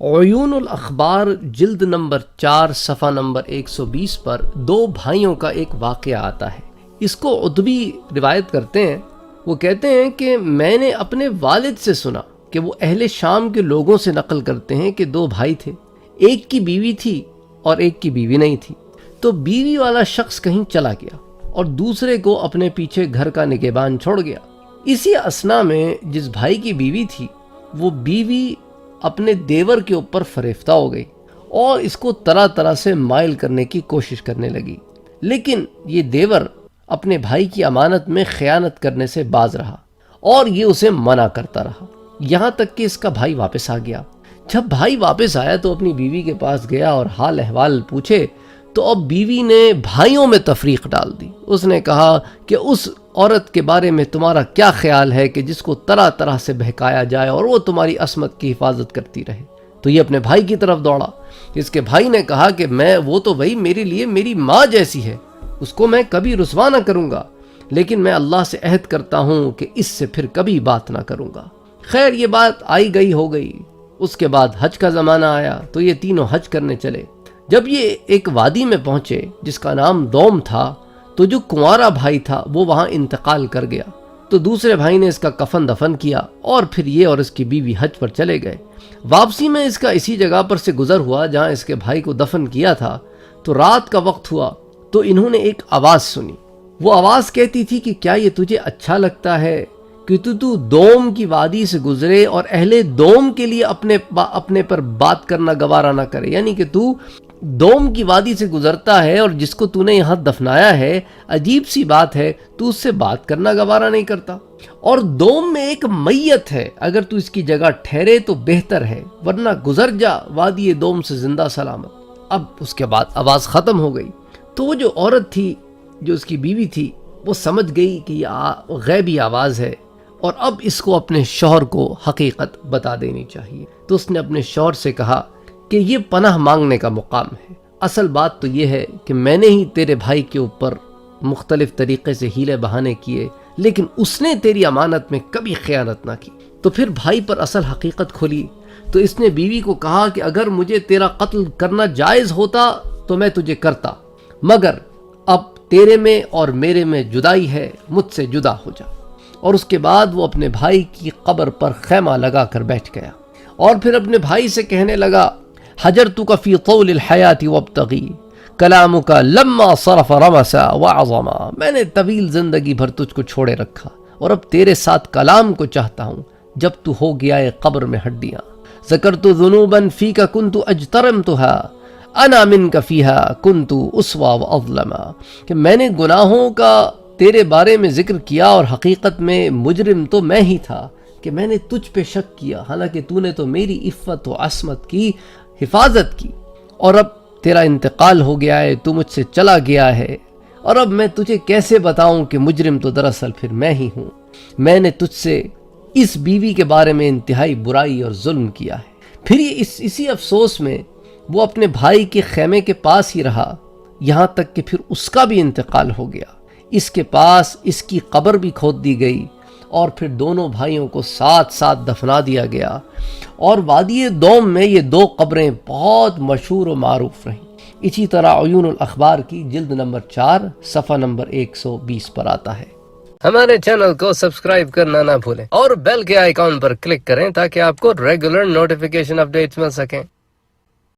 عیون الاخبار جلد نمبر 4 صفحہ نمبر 120 پر دو بھائیوں کا ایک واقعہ آتا ہے۔ اس کو عتبی روایت کرتے ہیں۔ وہ کہتے ہیں کہ میں نے اپنے والد سے سنا کہ وہ اہل شام کے لوگوں سے نقل کرتے ہیں کہ دو بھائی تھے، ایک کی بیوی تھی اور ایک کی بیوی نہیں تھی۔ تو بیوی والا شخص کہیں چلا گیا اور دوسرے کو اپنے پیچھے گھر کا نگہبان چھوڑ گیا۔ اسی اثنا میں جس بھائی کی بیوی تھی وہ بیوی اپنے دیور کے اوپر فریفتہ ہو گئی اور اس کو طرح طرح سے مائل کرنے کی کوشش کرنے لگی، لیکن یہ دیور اپنے بھائی کی امانت میں خیانت کرنے سے باز رہا اور یہ اسے منع کرتا رہا، یہاں تک کہ اس کا بھائی واپس آ گیا۔ جب بھائی واپس آیا تو اپنی بیوی کے پاس گیا اور حال احوال پوچھے تو اب بیوی نے بھائیوں میں تفریق ڈال دی۔ اس نے کہا کہ اس عورت کے بارے میں تمہارا کیا خیال ہے کہ جس کو طرح طرح سے بہکایا جائے اور وہ تمہاری عصمت کی حفاظت کرتی رہے؟ تو یہ اپنے بھائی کی طرف دوڑا۔ اس کے بھائی نے کہا کہ وہ تو بھائی میرے لیے میری ماں جیسی ہے، اس کو میں کبھی رسوا نہ کروں گا، لیکن میں اللہ سے عہد کرتا ہوں کہ اس سے پھر کبھی بات نہ کروں گا۔ خیر یہ بات آئی گئی ہو گئی۔ اس کے بعد حج کا زمانہ آیا تو یہ تینوں حج کرنے چلے۔ جب یہ ایک وادی میں پہنچے جس کا نام دوم تھا تو جو کنوارا بھائی تھا وہ وہاں انتقال کر گیا، تو دوسرے بھائی نے اس کا کفن دفن کیا اور پھر یہ اور اس کی بیوی حج پر چلے گئے۔ واپسی میں اس کا اسی جگہ پر سے گزر ہوا جہاں اس کے بھائی کو دفن کیا تھا، تو رات کا وقت ہوا تو انہوں نے ایک آواز سنی۔ وہ آواز کہتی تھی کہ کیا یہ تجھے اچھا لگتا ہے کہ تو دوم کی وادی سے گزرے اور اہل دوم کے لیے اپنے پر بات کرنا گوارا نہ کرے، یعنی کہ تو دوم کی وادی سے گزرتا ہے اور جس کو تو نے یہاں دفنایا ہے، عجیب سی بات ہے، تو اس سے بات کرنا گوارا نہیں کرتا، اور دوم میں ایک میت ہے، اگر تو اس کی جگہ ٹھہرے تو بہتر ہے، ورنہ گزر جا وادی دوم سے زندہ سلامت۔ اب اس کے بعد آواز ختم ہو گئی تو وہ جو عورت تھی جو اس کی بیوی تھی وہ سمجھ گئی کہ یہ غیبی آواز ہے اور اب اس کو اپنے شوہر کو حقیقت بتا دینی چاہیے۔ تو اس نے اپنے شوہر سے کہا کہ یہ پناہ مانگنے کا مقام ہے، اصل بات تو یہ ہے کہ میں نے ہی تیرے بھائی کے اوپر مختلف طریقے سے ہیلے بہانے کیے، لیکن اس نے تیری امانت میں کبھی خیانت نہ کی۔ تو پھر بھائی پر اصل حقیقت کھلی تو اس نے بیوی کو کہا کہ اگر مجھے تیرا قتل کرنا جائز ہوتا تو میں تجھے کرتا، مگر اب تیرے میں اور میرے میں جدائی ہے، مجھ سے جدا ہو جا۔ اور اس کے بعد وہ اپنے بھائی کی قبر پر خیمہ لگا کر بیٹھ گیا اور پھر اپنے بھائی سے کہنے لگا، حجرتک فی طول الحیات وابتغی کلامک لما صرف رمسا وعظما، میں نے طویل زندگی بھر تجھ کو چھوڑے رکھا اور اب تیرے ساتھ کلام کو چاہتا ہوں جب تو ہو گیا ہے قبر میں ہڈیاں۔ ذکرت ذنوبا فیک کنت اجترمتها انا منک فیہا کنت اسوا واظلما، کہ میں نے گناہوں کا تیرے بارے میں ذکر کیا اور حقیقت میں مجرم تو میں ہی تھا کہ میں نے تجھ پہ شک کیا، حالانکہ تو نے تو میری عفت و عصمت کی حفاظت کی، اور اب تیرا انتقال ہو گیا ہے، تو مجھ سے چلا گیا ہے، اور اب میں تجھے کیسے بتاؤں کہ مجرم تو دراصل پھر میں ہی ہوں۔ میں نے تجھ سے اس بیوی کے بارے میں انتہائی برائی اور ظلم کیا ہے۔ پھر یہ اسی افسوس میں وہ اپنے بھائی کے خیمے کے پاس ہی رہا، یہاں تک کہ پھر اس کا بھی انتقال ہو گیا۔ اس کے پاس اس کی قبر بھی کھود دی گئی اور پھر دونوں بھائیوں کو ساتھ ساتھ دفنا دیا گیا، اور وادی دوم میں یہ دو قبریں بہت مشہور و معروف رہیں۔ اسی طرح عیون الاخبار کی جلد نمبر 4 صفحہ نمبر 120 پر آتا ہے۔ ہمارے چینل کو سبسکرائب کرنا نہ بھولیں اور بیل کے آئیکن پر کلک کریں تاکہ آپ کو ریگولر نوٹیفیکیشن اپڈیٹس مل سکیں۔